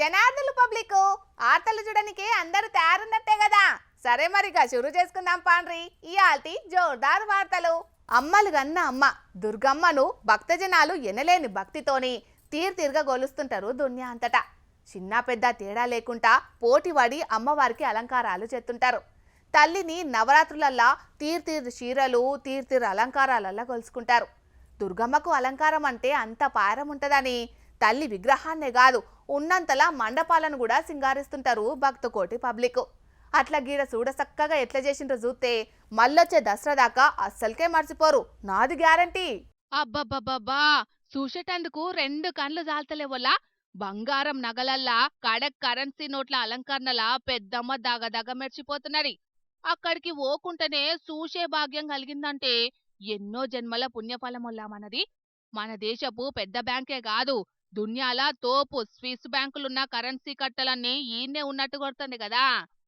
జనార్దలు public ఆర్తలు చూడడానికి అందరూ తయారున్నట్టే కదా. సరే మరిగా షురు చేసుకుందాం పాండ్రి ఇయాల్టి జోర్దార్ వార్తలు. అమ్మలు గన్న అమ్మ దుర్గమ్మను భక్తజనాలు ఎనలేని భక్తితోని తీర్తిర్గా గొలుస్తుంటారు దునియా అంతటా. చిన్న పెద్ద తేడా లేకుండా పోటీపడి అమ్మవారికి అలంకారాలు చేస్తుంటారు. తల్లిని నవరాత్రులల్లా తీర్తిర్ చీరలు తీర్తిర్ అలంకారాలల్లా గొలుసుకుంటారు. దుర్గమ్మకు అలంకారం అంటే అంత పారం ఉంటుందని తల్లి విగ్రహాన్నే కాదు ఉన్నంతలా మండపాలను కూడా సింగారిస్తుంటారు భక్తకోటి పబ్లిక్. అట్లా గీడ చూడసక్కగా ఎట్లా చేసిండ్రో చూస్తే మళ్ళొచ్చే దసరా దాకా అస్సలకే మర్చిపోరు, నాది గ్యారంటీ. అబ్బబ్బబ్బబ్బా చూసేటందుకు రెండు కండ్లు జాల్తలేవలా. బంగారం నగలల్లా కడక్ కరెన్సీ నోట్ల అలంకరణలా పెద్దమ్మ దగదగ మెర్చిపోతున్నది. అక్కడికి ఓకుంటేనే చూసే భాగ్యం కలిగిందంటే ఎన్నో జన్మల పుణ్యఫలముల్లా మనది. మన దేశపు పెద్ద బ్యాంకే కాదు, దునియాల తోపు స్విస్ బ్యాంకులున్న కరెన్సీ కట్టలన్నీ ఈయన్నే ఉన్నట్టు కొడుతుంది కదా.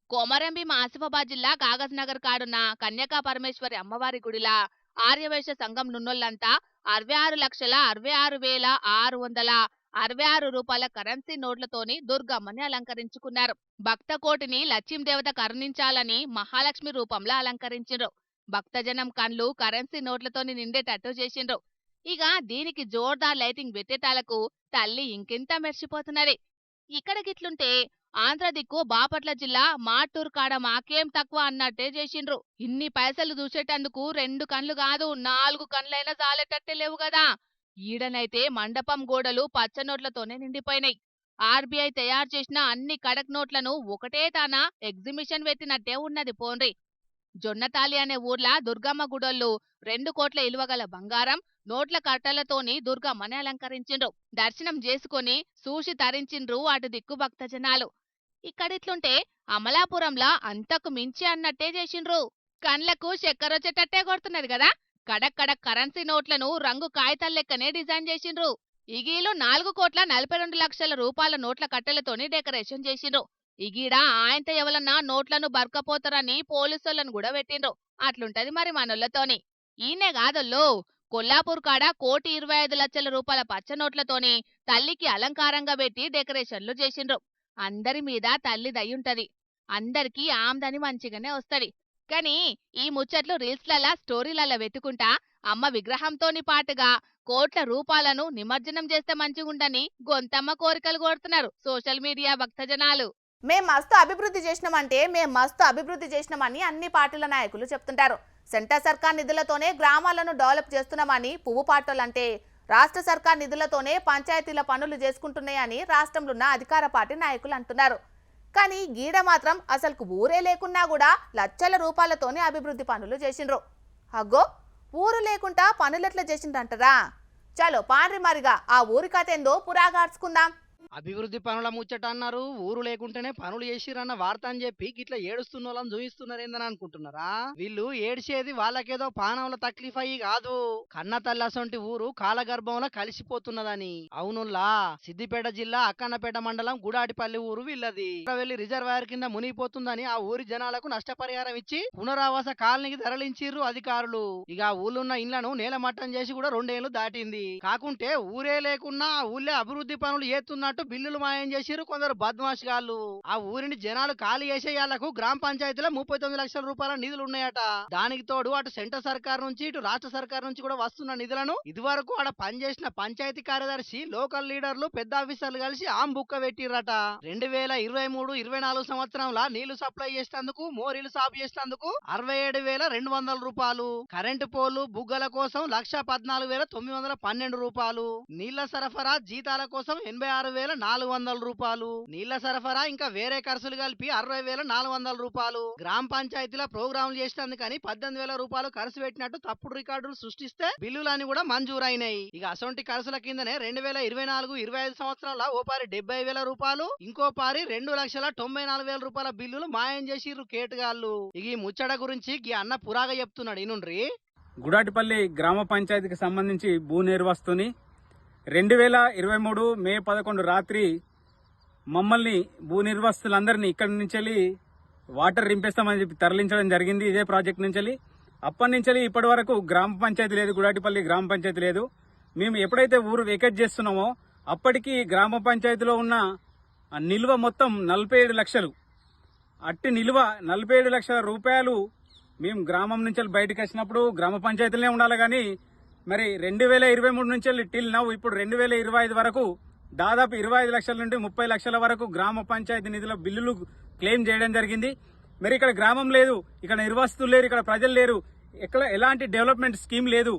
కొమరంభీం ఆసిఫాబాద్ జిల్లా కాగజ్ నగర్ కాడున్న కన్యకా పరమేశ్వరి అమ్మవారి గుడిలా ఆర్యవైశ్య సంఘం నున్నోళ్లంతా 66,66,666 రూపాయల కరెన్సీ నోట్లతోని దుర్గమ్మని అలంకరించుకున్నారు. భక్తకోటిని లక్ష్మీదేవత కరుణించాలని మహాలక్ష్మి రూపంలో అలంకరించిండ్రు. భక్తజనం కండ్లు కరెన్సీ నోట్లతోని నిండేటట్టు చేసిండ్రు. ఇక దీనికి జోర్దార్ లైటింగ్ పెట్టేటాలకు తల్లి ఇంకెంత మెర్చిపోతున్నది. ఇక్కడ గిట్లుంటే ఆంధ్ర దిక్కు బాపట్ల జిల్లా మాటూర్ కాడ మాకేం తక్కువ అన్నట్టే చేసిండ్రు. ఇన్ని పైసలు చూసేటందుకు రెండు కండ్లు కాదు 4 కండ్లైనా చాలేటట్టే లేవు కదా. ఈడనైతే మండపం గోడలు పచ్చ నోట్లతోనే నిండిపోయినాయి. ఆర్బీఐ తయారు చేసిన అన్ని కడక్ నోట్లను ఒకటే తాన ఎగ్జిబిషన్ పెట్టినట్టే ఉన్నది పోన్రి. జొన్నతాలి అనే ఊర్ల దుర్గమ్మ గుడోళ్ళు 2 కోట్ల ఇలువగల బంగారం నోట్ల కట్టలతోని దుర్గమ్మని అలంకరించిండ్రు. దర్శనం చేసుకుని సూషి తరించిండ్రు అటు దిక్కు భక్తజనాలు. ఇక్కడిట్లుంటే అమలాపురంలా అంతకు మించి అన్నట్టే చేసిండ్రు. కండ్లకు చక్కెరొచ్చేటట్టే కొడుతున్నది కదా. కడక్ కడక్ కరెన్సీ నోట్లను రంగు కాగితాల లెక్కనే డిజైన్ చేసిండ్రు. ఇగీలు 4,42,00,000 రూపాయల నోట్ల కట్టెలతోని డెకరేషన్ చేసిండ్రు. ఇగీడ ఆయనత ఎవలన్నా నోట్లను బర్కపోతారని పోలీసులను కూడా పెట్టిండ్రు. అట్లుంటది మరి మనోళ్లతోని. ఈయనే కాదల్లో కొల్లాపూర్ కాడ 1,25,00,000 రూపాయల పచ్చ నోట్లతోని తల్లికి అలంకారంగా పెట్టి డెకరేషన్లు చేసిండ్రు. అందరి మీద తల్లి దయ్యుంటది, అందరికీ ఆమ్దని మంచిగానే వస్తది. కాని ఈ ముచ్చట్లు రీల్స్లలా స్టోరీలలా వెతుకుంటా అమ్మ విగ్రహంతోని పాటుగా కోట్ల రూపాయలను నిమజ్జనం చేస్తే మంచిగుండని గొంతమ్మ కోరికలు కోరుతున్నారు సోషల్ మీడియా భక్తజనాలు. మేం మస్తు అభివృద్ధి చేసినామని అన్ని పార్టీల నాయకులు చెప్తుంటారు. సెంటర్ సర్కార్ నిధులతోనే గ్రామాలను డెవలప్ చేస్తున్నామని పువ్వు పార్టీలంటే రాష్ట్ర సర్కార్ నిధులతోనే పంచాయతీల పనులు చేసుకుంటున్నాయని రాష్ట్రంలో ఉన్న అధికార పార్టీ నాయకులు అంటున్నారు. కానీ గీడ మాత్రం అసలుకు ఊరే లేకున్నా కూడా లక్షల రూపాయలతోనే అభివృద్ధి పనులు చేసిండ్రు. అగ్గో ఊరు లేకుండా పనులెట్లా చేసిండ్రంటారా? చలో పాండ్రి మరిగా ఆ ఊరి కథ ఏందో పురాగార్చుకుందాం. అభివృద్ధి పనుల ముచ్చట అన్నారు, ఊరు లేకుంటేనే పనులు చేసిరన్న వార్త అని చెప్పి గిట్లా ఏడుస్తున్న వాళ్ళని చూపిస్తున్నారేందని అనుకుంటున్నారా? వీళ్ళు ఏడ్చేది వాళ్ళకేదో పానంలో తక్లీఫ్ అయ్యి కాదు, కన్న తల్లసంటి ఊరు కాలగర్భంలో కలిసిపోతున్నదని. అవునుల్లా సిద్దిపేట జిల్లా అక్కన్నపేట మండలం గుడాటిపల్లి ఊరు వీళ్ళది. వెళ్లి రిజర్వాయర్ కింద మునిగిపోతుందని ఆ ఊరి జనాలకు నష్టపరిహారం ఇచ్చి పునరావాస కాలనీకి తరలించిర్రు అధికారులు. ఇక ఆ ఊళ్ళున్న ఇండ్లను నేలమట్టం చేసి కూడా 2 ఏళ్లు దాటింది. కాకుంటే ఊరే లేకున్నా ఆ ఊళ్ళే అభివృద్ధి పనులు చేస్తున్నట్టు బిల్లులు మాయం చేసిరు కొందరు బద్మాష్ గాళ్ళు. ఆ ఊరిని జనాలు ఖాళీ చేసేయాలకు గ్రామ పంచాయతీలో 39 లక్షల రూపాయల నిధులు ఉన్నాయట. దానికి తోడు అటు సెంటర్ సర్కార్ నుంచి ఇటు రాష్ట్ర సర్కార్ నుంచి కూడా వస్తున్న నిధులను ఇదివరకు ఆడ పనిచేసిన పంచాయతీ కార్యదర్శి లోకల్ లీడర్లు పెద్ద ఆఫీసర్లు కలిసి బుక్క పెట్టిరట. 2023-24 సంవత్సరంలో నీళ్లు సప్లై చేసేందుకు మోరీలు సాపు చేసేందుకు 67,200 రూపాయలు, కరెంటు పోలు బుగ్గల కోసం 1,14,912 రూపాయలు, నీళ్ల సరఫరా జీతాల కోసం 86,400 రూపాయలు, నీళ్ల సరఫరా ఇంకా వేరే ఖర్చులు కలిపి 60,400 రూపాయలు, గ్రామ పంచాయతీల ప్రోగ్రాంలు చేసేందుకని 18,000 రూపాయలు ఖర్చు పెట్టినట్టు తప్పుడు రికార్డులు సృష్టిస్తే బిల్లులన్నీ కూడా మంజూరైనాయి. ఇక అసొంటి ఖర్చుల కిందనే 2024-25 సంవత్సరంలో ఓ పారి 70,000 రూపాయలు, ఇంకో పారి 2,94,000 రూపాయల బిల్లులు మాయం చేసిర్రు కేటుగాళ్ళు. ఇక ఈ ముచ్చట గురించి ఈ అన్న పురాగా చెప్తున్నాడు ఇనుండ్రి. గుడాటిపల్లి గ్రామ పంచాయతీకి సంబంధించి భూ నిర్వస్తుని 2023 మే 11 రాత్రి మమ్మల్ని భూ నిర్వస్తులందరినీ ఇక్కడి నుంచి వాటర్ రింపేస్తామని చెప్పి తరలించడం జరిగింది. ఇదే ప్రాజెక్ట్ నుంచి అప్పటి నుంచి ఇప్పటి వరకు గ్రామ పంచాయతీ లేదు, గుడాటిపల్లి గ్రామ పంచాయతీ లేదు. మేము ఎప్పుడైతే ఊరు వెకేట్ చేస్తున్నామో అప్పటికి గ్రామ పంచాయతీలో ఉన్న ఆ నిల్వ మొత్తం 47 లక్షలు. అట్టి నిల్వ 47 లక్షల రూపాయలు మేము గ్రామం నుంచి బయటకు వచ్చినప్పుడు గ్రామ పంచాయతీలనే ఉండాలి. కానీ మరి 2023 నుంచి టిల్ నవ్ ఇప్పుడు 2025 వరకు దాదాపు 25 లక్షల నుండి 30 లక్షల వరకు గ్రామ పంచాయతీ నిధుల బిల్లులు క్లెయిమ్ చేయడం జరిగింది. మరి ఇక్కడ గ్రామం లేదు, ఇక్కడ నిర్వాసితులు లేరు, ఇక్కడ ప్రజలు లేరు, ఎలాంటి డెవలప్మెంట్ స్కీమ్ లేదు.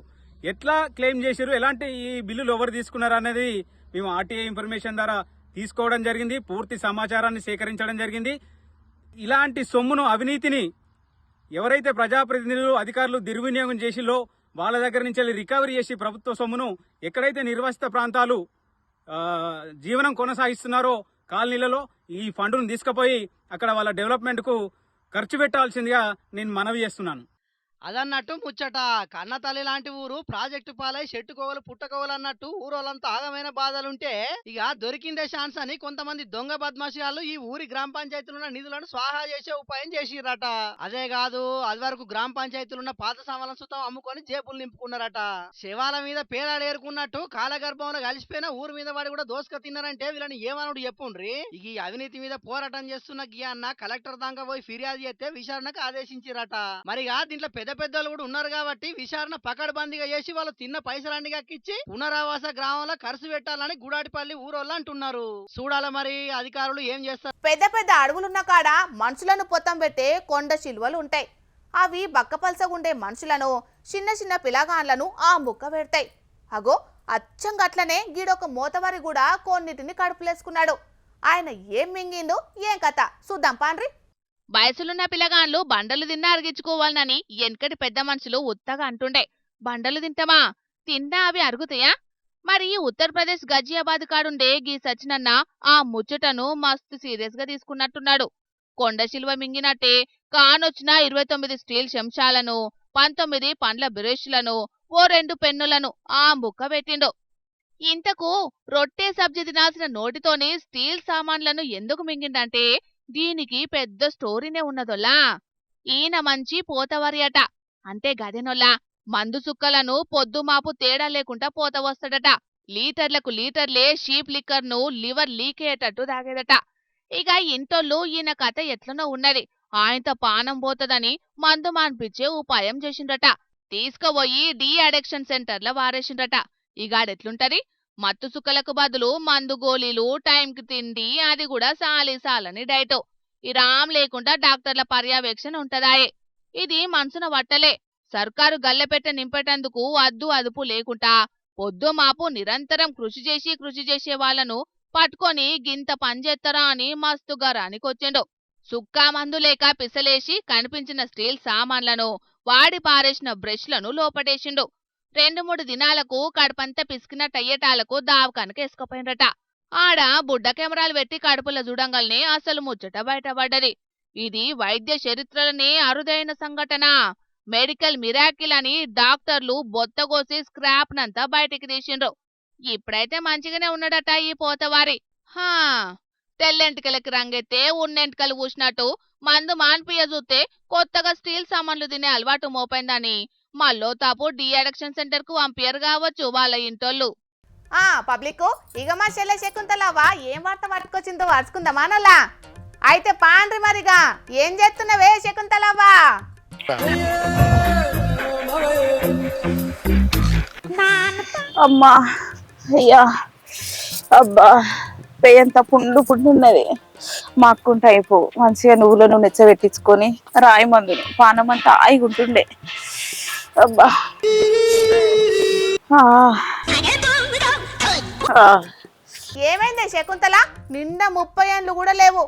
ఎట్లా క్లెయిమ్ చేశారు, ఎలాంటి ఈ బిల్లులు ఎవరు తీసుకున్నారు అనేది మేము ఆర్టీఐ ఇన్ఫర్మేషన్ ద్వారా తీసుకోవడం జరిగింది. పూర్తి సమాచారాన్ని సేకరించడం జరిగింది. ఇలాంటి సొమ్మును, అవినీతిని ఎవరైతే ప్రజాప్రతినిధులు అధికారులు దుర్వినియోగం చేసిలో వాళ్ళ దగ్గర నుంచి రికవరీ చేసి ప్రభుత్వ సొమ్మును ఎక్కడైతే నిర్వాసిత ప్రాంతాలు జీవనం కొనసాగిస్తున్నారో కాలనీలలో ఈ ఫండ్ను తీసుకుపోయి అక్కడ వాళ్ళ డెవలప్మెంట్కు ఖర్చు పెట్టాల్సిందిగా నేను మనవి చేస్తున్నాను. అదన్నట్టు ముచ్చట కన్న తల్లి లాంటి ఊరు ప్రాజెక్టు పాలై చెట్టుకోవలు పుట్టకోవలు అన్నట్టు ఊరోళ్ళంతా ఆగమైన బాధలుంటే ఇక దొరికిందే ఛాన్స్ అని కొంతమంది దొంగ బద్మాషిగాళ్ళు ఈ ఊరి గ్రామ పంచాయతీలున్న నిధులను స్వాహా చేసే ఉపాయం చేసిరట. అదే కాదు, అది వరకు గ్రామ పంచాయతీలున్న పాత సామాన్ల సుతం అమ్ముకొని జేబులు నింపుకున్నారట. శివాల మీద పేలాడు ఏరుకున్నట్టు కాలగర్భంలో కలిసిపోయిన ఊరు మీద వాడి కూడా దోసుక తిన్నారంటే వీళ్ళని ఏమనుడు చెప్పుండ్రి. ఇక ఈ అవినీతి మీద పోరాటం చేస్తున్న గియాన్న కలెక్టర్ దాకా పోయి ఫిర్యాదు చేస్తే విచారణకు ఆదేశించిరట. మరిగా దీంట్లో పెద్దలు కూడా ఉన్నారు కాబట్టి విచారణ పకడ్బందీగా చేసి వాళ్ళు తిన్న పైసలన్నీ కక్కిచ్చి పునరావాస గ్రామంలో ఖర్చు పెట్టాలని గుడాటిపల్లి ఊరోళ్ళు అంటున్నారు. చూడాల మరి అధికారులు ఏం చేస్తారు. పెద్ద పెద్ద అడవులున్న కాడ మనుషులను పొత్తం పెట్టే కొండ శిల్వలు ఉంటాయి. అవి బక్కపల్సగుండే మనుషులను, చిన్న చిన్న పిలగాన్లను ఆ ముక్క పెడతాయి. అగో అచ్చంగట్లనే గీడొక మోతవారి కూడా కొన్నిటిని కడుపులేసుకున్నాడు. ఆయన ఏం మింగిండు, ఏం కథ చూద్దాం పాండ్రి. వయసులున్న పిల్లగాన్లు బండలు తిన్నా అరిగించుకోవాలనని ఎనకటి పెద్ద మనుషులు ఉత్తగా అంటుండే. బండలు తింటామా, తిన్నా అవి అరుగుతాయా? మరి ఉత్తరప్రదేశ్ గజియాబాద్ కాడుండే గీ సచినన్న ఆ ముచ్చటను మస్తు సీరియస్ గా తీసుకున్నట్టున్నాడు. కొండ శిల్వ మింగినట్టే కానొచ్చిన 29 స్టీల్ చెంచాలను, 19 పండ్ల బ్రష్లను, ఓ 2 పెన్నులను ఆ ముక్క పెట్టిండు. ఇంతకు రొట్టె సబ్జీ తినాల్సిన నోటితోని స్టీల్ సామాన్లను ఎందుకు మింగిండంటే దీనికి పెద్ద స్టోరీనే ఉన్నదొల్లా. ఈయన మంచి పోతవారి అట. అంటే గదెనొల్లా మందు సుక్కలను పొద్దుమాపు తేడా లేకుండా పోత వస్తాడట. లీటర్లకు లీటర్లే షీప్ లిక్కర్ను లివర్ లీకేటట్టు తాగేదట. ఇక ఇంటోళ్ళు ఈయన కథ ఎట్లనో ఉన్నది. ఆయనతో పానం పోతదని మందు మాన్పించే ఉపాయం చేసిండట. తీసుకుపోయి డీ అడిక్షన్ సెంటర్లో వారేసిండట. ఇగాడెట్లుంటది, మత్తు సుక్కలకు బదులు మందు గోళీలు, టైంకి తిండి, అది కూడా సాలని డైట్. ఈ రామ్ లేకుండా డాక్టర్ల పర్యవేక్షణ ఉంటదాయే. ఇది మనసున వట్టలే. సర్కారు గల్లెపెట్ట నింపేటందుకు అద్దు అదుపు లేకుండా పొద్దు మాపు నిరంతరం కృషి చేసే వాళ్లను పట్టుకొని గింత పనిచేత్తరా అని మస్తుగా రానికొచ్చిండు. సుక్కా మందు లేక పిసలేసి కనిపించిన స్టీల్ సామాన్లను, వాడి పారేసిన బ్రష్లను లోపటేసిండు. 2-3 దినాలకు కడుపంతా పిసికిన టయ్యటాలకు దావకానికి ఎసుకపోయినరట. ఆడ బుడ్డ కెమెరాలు పెట్టి కడుపుల చూడంగానే అసలు ముచ్చట బయటపడ్డది. ఇది వైద్య చరిత్రలనే అరుదైన సంఘటన. మెడికల్ మిరాకిల్ అని డాక్టర్లు బొత్తగోసి స్క్రాప్ నంతా బయటికి తీసిండ్రు. ఇప్పుడైతే మంచిగానే ఉన్నాడట ఈ పోతవారి. తెల్లెంటికలకి రంగెత్తే ఉన్నెంటికలు పూసినట్టు మందు మాన్పియ చూస్తే కొత్తగా స్టీల్ సామాన్లు తినే అలవాటు మోపైందని మళ్ళో తాపు డీ అడిక్షన్ సెంటర్ కు పంపియరు కావచ్చు వాళ్ళ ఇంటోళ్ళు. పబ్లిక్ ఇక మా చెల్లె శకుంతలవ్వ ఏం వార్త పట్టుకొచ్చిందో వాడుకుందామా నల్లా. అయితే పాండ్రి మరిగా ఏం చేస్తున్నావే శకుంతలవ్వ? అమ్మా అయ్యా అబ్బా పేయంత పుండు ఉన్నది. మాక్కుంటే అయిపో మంచిగా నువ్వులను నెచ్చబెట్టించుకొని రాయి మందుని పానం అంతా హాయిగా ఉంటుండే. అబ్బా ఏమైందే శకుంతల, నిండా 30 ఏళ్ళు కూడా లేవు,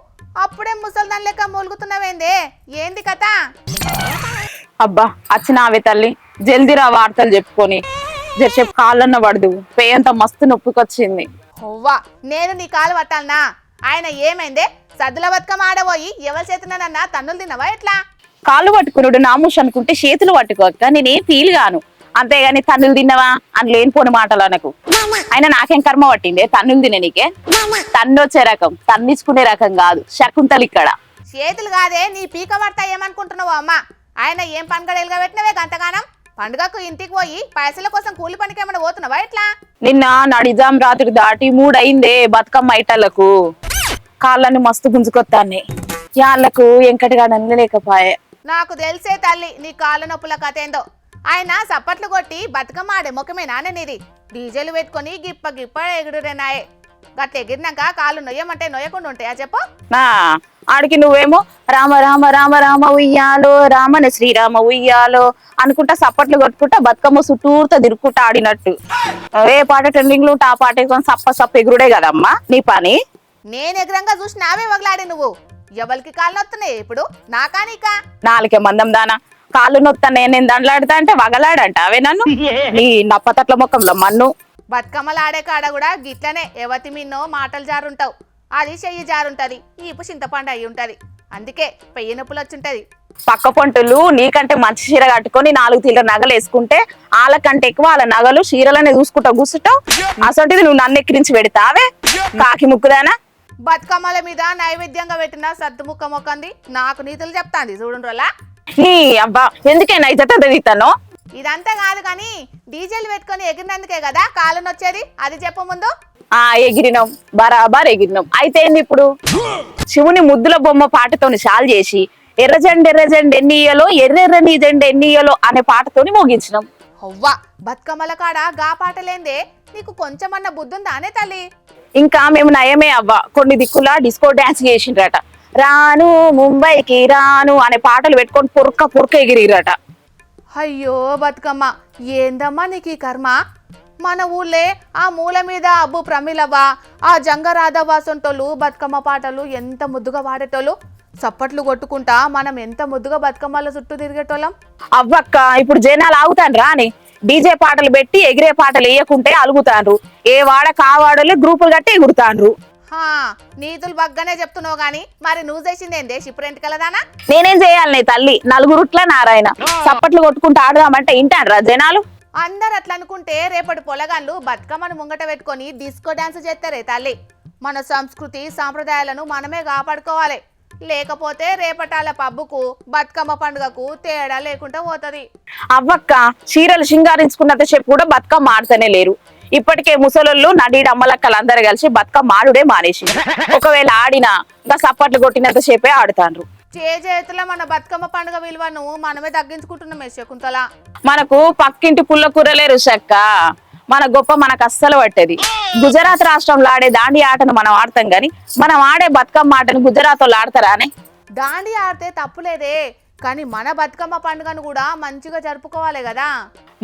అప్పుడే ముసల్దాన్ లెక్క మూలుగుతున్నావేందే, ఏంది కథ? అబ్బా వచ్చినావే తల్లి, జల్దీరా వార్తలు చెప్పుకొని జరసేపు కాళ్ళన్న పడదు. పేయంత మస్తు నొప్పికొచ్చింది. ఓవ్వా, నేను నీ కాలు పట్టాలనా? ఆయన ఏమైందే, సద్దుల బతుకమ్మ ఆడబోయి ఎవరి చేతునన్నా తన్నులు తినవా ఎట్లా? కాళ్ళు పట్టుకున్నాడు నామూష్ అనుకుంటే చేతులు పట్టుకోక నేనేం ఫీల్ గాను. అంతేగాని తన్నులు తిన్నవా అని లేనిపోని మాటలు అనకు. అయినా నాకేం కర్మ పట్టిందే తన్నులు తినే నీకే? తన్నొచ్చే రకం, తన్నిచ్చుకునే రకం కాదు శకుంతలు ఇక్కడ. చేతులు కాదే నీ పీక పడతా ఏమనుకుంటున్నావు అమ్మ? ఆయన ఏం పండుగ పెట్టినవే గంతగానం? పండుగకు ఇంటికి పోయి పైసల కోసం కూలి పనికి ఏమైనా పోతున్నావా ఎట్లా? నిన్న నడిజాం రాత్రి దాటి 3 అయిందే బతుకమ్మ ఐటలకు. కాళ్ళని మస్తు గుంజుకొత్తాన్ని యాళ్ళకు వెంకటగాడని లేకపాయే. నాకు తెలిసే తల్లి నీ కాళ్ళ నొప్పుల కథ ఏందో. ఆయన సప్పట్లు కొట్టి బతుకమ్మ ఆడే ముఖమేనా నీది? డీజేలు పెట్టుకొని గిప్ప గిప్ప ఎగుడురేనాయే. గట్ల ఎగిరినాక కాళ్ళు నొయ్యమంటే నొయ్యకుండా ఉంటాయా చెప్పు? నా ఆడికి నువ్వేమో రామ రామ రామ రామ ఉయ్యాలో రామన శ్రీరామ ఉయ్యాలో అనుకుంటా సప్పట్లు కొట్టుకుంటా బతుకమ్మ చుట్టూరుతో తిరుక్కుంటా ఆడినట్టు. ఏ పాట ట్రెండింగ్ లో ఉంటే ఆ పాట వేసుకొని సప్ప సప్ప ఎగురుడే కదమ్మా నీ పని. నేను ఎగరంగా చూసి నావే వగలాడి నువ్వు. ఎవరికి కాళ్ళు నొత్తున్నాయి ఇప్పుడు, నాకా నీకా? నాలుకే మందం దానా కాళ్ళు నొత్తా నేను దండలాడుతా అంటే వగలాడంట అవే నన్ను నీ నప్పతట్ల ముఖంలో మన్ను. బతుకమ్మలు ఆడే కాడ కూడా గిట్లనే ఎవతి మిన్నో మాటలు జారుంటావు. అది చెయ్యి జారుంటది, ఈపు చింతపండు అయి ఉంటది. అందుకే పెయ్యి నొప్పులు వచ్చుంటది. పక్క పొంటులు నీకంటే మంచి చీర కట్టుకొని 4 తీళ్ళ నగలు వేసుకుంటే వాళ్ళకంటే ఎక్కువ వాళ్ళ నగలు చీరలనే చూసుకుంటా కూర్చుంటావు. అసొంటిది నువ్వు నన్ను ఎక్కిరించి పెడతావే కాకి ముక్కుదానా. బతుకమ్మల మీద నైవేద్యంగా పెట్టిన సద్దు ముక్క మొక్కంది నాకు నీతులు చెప్తాంది చూడుండ్రోలా. నీ అబ్బా ఎందుకైనా ఇజ్జత తీస్తాను. ఇదంతా కాదు కానీ డీజేలు పెట్టుకొని ఎగిరినందుకే కదా కాళ్ళు నొచ్చేది, అది చెప్పు ముందు. ఎగిరినాం బరాబర్ ఎగిరినాం. అయితే ఏంది ఇప్పుడు శివుని ముద్దుల బొమ్మ పాటతోని షాల్ చేసి ఎర్రజెండ ఎర్రజెండ ఎన్నియలో ఎర్రెర్రని జెండ ఎన్నియలో అనే పాటతోని మోగించినాం. హవ్వా బతుకమ్మల కాడ గా పాటలేందే, నీకు కొంచెమన్న బుద్ధుందానే తల్లి? ఇంకా మేము నయమే అవ్వ కొన్ని దిక్కులా డిస్కో డాన్స్ చేసిండ్రట. రాను ముంబైకి రాను అనే పాటలు పెట్టుకొని పురక పురక ఎగిరిరట. అయ్యో బతుకమ్మ, ఏందమ్మా నీకు ఈ కర్మ? మన ఊళ్ళే ఆ మూల మీద అబ్బు ప్రమిలవ్వ, ఆ జంగరాధవ్వ సొంటోళ్ళు బతుకమ్మ పాటలు ఎంత ముద్దుగా పాడేటోళ్ళు. చప్పట్లు కొట్టుకుంటా మనం ఎంత ముద్దుగా బతుకమ్మల చుట్టూ తిరిగేటోళ్ళం. అవ్వక్క ఇప్పుడు జనాలు ఆగుతాను రాని డీజే పాటలు పెట్టి ఎగిరే పాటలు వేయకుంటే అలుగుతాండ్రు. ఏ వాడ కావాడలే గ్రూపులు కట్టి ఎగురుతాండ్రు. నీతులు బగ్గానే చెప్తున్నావు గాని మరి నువ్వు చేసింది ఏందే షిప్రెంట్ కలదానా? నేనేం చేయాలి నీ తల్లి నలుగురుట్ల నారాయణ చప్పట్లు కొట్టుకుంటూ ఆడదామంటే ఇంటాన్రా జనాలు? అందరు అట్లా అనుకుంటే రేపటి పొలగాళ్ళు బతుకమ్మను ముంగట పెట్టుకొని డిస్కో డాన్స్ చేస్తారే తల్లి. మన సంస్కృతి సాంప్రదాయాలను మనమే కాపాడుకోవాలి. లేకపోతే రేపటాల పబ్బుకు బతుకమ్మ పండుగకు తేడా లేకుండా పోతది. అవ్వక్క చీరలు సింగారించుకున్నంత సేపు కూడా బతుకమ్మ ఆడుతూనే లేరు. ఇప్పటికే ముసలోళ్ళు నడీడు అమ్మలక్కలు అందరు కలిసి బతుకమ్మ ఆడుడే మానేసి ఒకవేళ ఆడినా ఇంకా సప్పట్లు కొట్టినంత సేపే ఆడుతాండ్రు. చేతుల మన బతుకమ్మ పండుగ విలువను మనమే తగ్గించుకుంటున్నామే శకుంతల. మనకు పక్కింటి పుల్ల కూరలేరు చెక్క మన గొప్ప మనకు అస్సలు పట్టేది. గుజరాత్ రాష్ట్రంలో ఆడే దాండి ఆటను మనం ఆడతాం గాని మనం ఆడే బతుకమ్మ ఆటను గుజరాత్ వాళ్ళు ఆడతారా అని? దాండి ఆడితే తప్పులేదే, కానీ మన బతుకమ్మ పండుగను కూడా మంచిగా జరుపుకోవాలి కదా.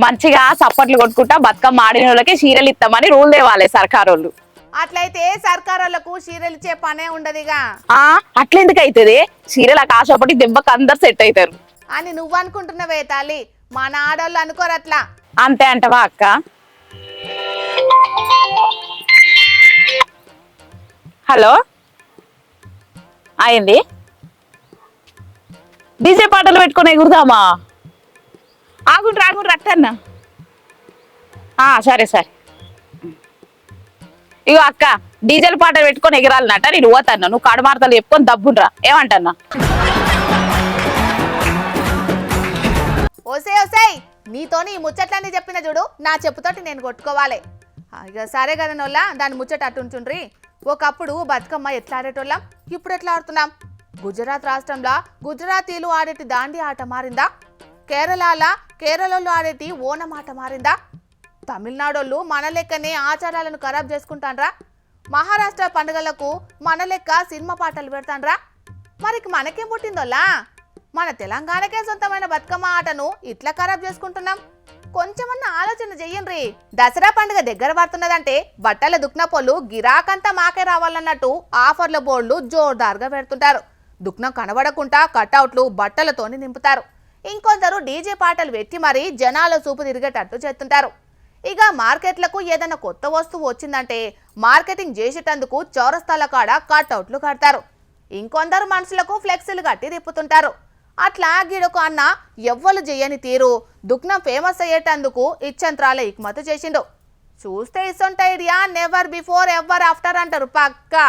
మంచిగా సప్పట్లు కొట్టుకుంటా బతుకమ్మ ఆడిన వాళ్ళకి చీరలు ఇస్తామని రూల్ తేవాలి సర్కారోళ్ళు. అట్లయితే సర్కారోళ్లకు చీరలు ఇచ్చే పనే ఉండదిగా. అట్లెందుకు అవుతుంది? చీరలకు ఆశపడి దెబ్బకి అందరు సెట్ అవుతారు అని నువ్వు అనుకుంటున్నావే తల్లి, మన ఆడోళ్ళు అనుకోరు అట్లా. అంతే అంటవా అక్క? హలో అయింది డీజే పాటలు పెట్టుకొని ఎగురుదామా? ఆగుండ్రు ఆగుండ్రు అట్టన్న. సరే సరే ఇగో అక్క డీజేల పాటలు పెట్టుకొని ఎగరాలన్నట నేను పోతాను. నువ్వు కడమార్తలు చెప్పుకొని దబ్బుండ్రా ఏమంటన్నా? ఓసే ఓసేయ్, నీతోని ఈ ముచ్చట్లన్నీ చెప్పిన చూడు నా చెప్పుతోటి నేను కొట్టుకోవాలి. ఇక సరే కదా నోళ్ళ దాని ముచ్చట అట్టుంచుండ్రి. ఒకప్పుడు బతుకమ్మ ఎట్లా ఆడేటోళ్ళం, ఇప్పుడు ఎట్లా ఆడుతున్నాం? గుజరాత్ రాష్ట్రంలో గుజరాతీలు ఆడేటి దాండి ఆట మారిందా? కేరళలో ఆడేటి ఓనం ఆట మారిందా? తమిళనాడోళ్ళు మన లెక్కనే ఆచారాలను ఖరాబ్ చేసుకుంటాన్రా? మహారాష్ట్ర పండుగలకు మన లెక్క సినిమా పాటలు పెడతాన్రా? మరి మనకేం పుట్టిందోలా? మన తెలంగాణకే సొంతమైన బతుకమ్మ ఆటను ఇట్లా ఖరాబ్ చేసుకుంటున్నాం. కొంచెమన్నా ఆలోచన చెయ్యండి. దసరా పండుగ దగ్గర పడుతున్నదంటే బట్టల దుక్నపోళ్ళు గిరాకంతా మాకే రావాలన్నట్టు ఆఫర్ల బోర్డులు జోర్దార్గా పెడుతుంటారు. దుక్నం కనబడకుండా కట్అవుట్లు బట్టలతోని నింపుతారు. ఇంకొందరు డీజే పాటలు పెట్టి మరీ జనాల చూపు తిరిగేటట్టు చేస్తుంటారు. ఇక మార్కెట్లకు ఏదైనా కొత్త వస్తువు వచ్చిందంటే మార్కెటింగ్ చేసేటందుకు చౌరస్తాల కాడ కట్అవుట్లు కడతారు. ఇంకొందరు మనుషులకు ఫ్లెక్సీలు కట్టి తిప్పుతుంటారు. అట్లా గిడొక అన్న ఎవ్వరు చెయ్యని తీరు దుక్నం ఫేమస్ అయ్యేటందుకు ఇచ్చంత్రాల ఇక్మతు చేసిండు. చూస్తే ఇసొంట idea never before ever after అంటారు పక్కా.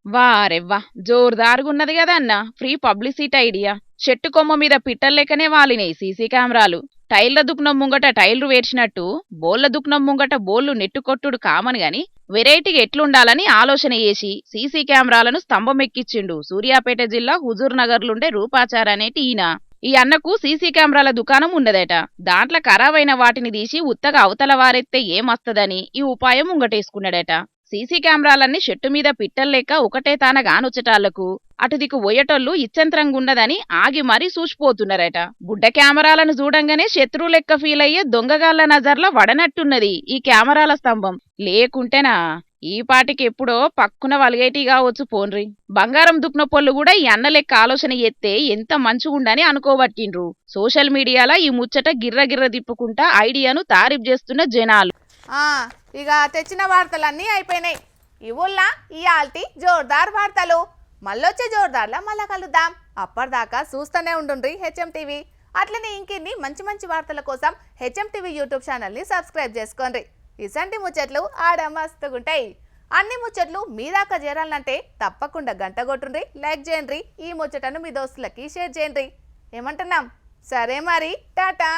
వారెవ్వా జోరుదారుగున్నది కదా అన్న ఫ్రీ పబ్లిసిటీ ఐడియా. చెట్టు కొమ్మ మీద పిట్టల లెక్కనే వాలినాయి సీసీ కెమెరాలు. టైర్ల దుక్నం ముంగట టైర్లు వేర్చినట్టు బోళ్ల దుక్నం ముంగట బోళ్లు నెట్టుకొట్టుడు కామన్ గాని వెరైటీగా ఎట్లుండాలని ఆలోచన చేసి సీసీ కెమెరాలను స్తంభం ఎక్కిచ్చిండు సూర్యాపేట జిల్లా హుజూర్ నగర్లుండే రూపాచార్ అనేటి ఈయన. ఈ అన్నకు సీసీ కెమెరాల దుకాణం ఉన్నదట. దాంట్లో ఖరాబైన వాటిని తీసి ఉత్తగా అవతల వారెత్తే ఏమస్తదని ఈ ఉపాయం ముంగటేసుకున్నాడట. సీసీ కెమెరాలన్నీ చెట్టు మీద పిట్టల్లేక ఒకటే తాన గానొచ్చటాళ్లకు అటు దిక్కు పోయేటోళ్ళు ఇచ్చంత్రంగుండదని ఆగి మరీ చూసిపోతున్నారట. బుడ్డ కెమెరాలను చూడంగానే శత్రువు లెక్క ఫీల్ అయ్యే దొంగగాళ్ల నజర్ల వడనట్టున్నది ఈ కెమెరాల స్తంభం. లేకుంటేనా ఈ పాటికి ఎప్పుడో పక్కున వలగేటి కావచ్చు పోన్రి. బంగారం దుక్న పొల్లు కూడా ఈ అన్న లెక్క ఆలోచన ఎత్తే ఎంత మంచిగుండని అనుకోబట్టిండ్రు. సోషల్ మీడియాలో ఈ ముచ్చట గిర్ర తిప్పుకుంటా ఐడియాను తారీఫ్ చేస్తున్న జనాలు. ఇక తెచ్చిన వార్తలన్నీ అయిపోయినాయి. ఇవుల్లా ఇయాల్టి జోర్దార్ వార్తలు. మళ్ళొచ్చే జోర్దార్లా మళ్ళా కలుద్దాం. అప్పటిదాకా చూస్తూనే ఉండుండ్రి హెచ్ఎం టీవీ. అట్లనే ఇంకిన్ని మంచి మంచి వార్తల కోసం హెచ్ఎం టీవీ యూట్యూబ్ ఛానల్ని సబ్స్క్రైబ్ చేసుకోండి. ఇసంటి ముచ్చట్లు ఆడ మస్తుగుంటాయి. అన్ని ముచ్చట్లు మీ దాకా చేరాలంటే తప్పకుండా గంట కొట్టుండ్రి, లైక్ చేయండి, ఈ ముచ్చటను మీ దోస్తులకి షేర్ చేయండి. ఏమంటున్నాం? సరే మరి, టాటా.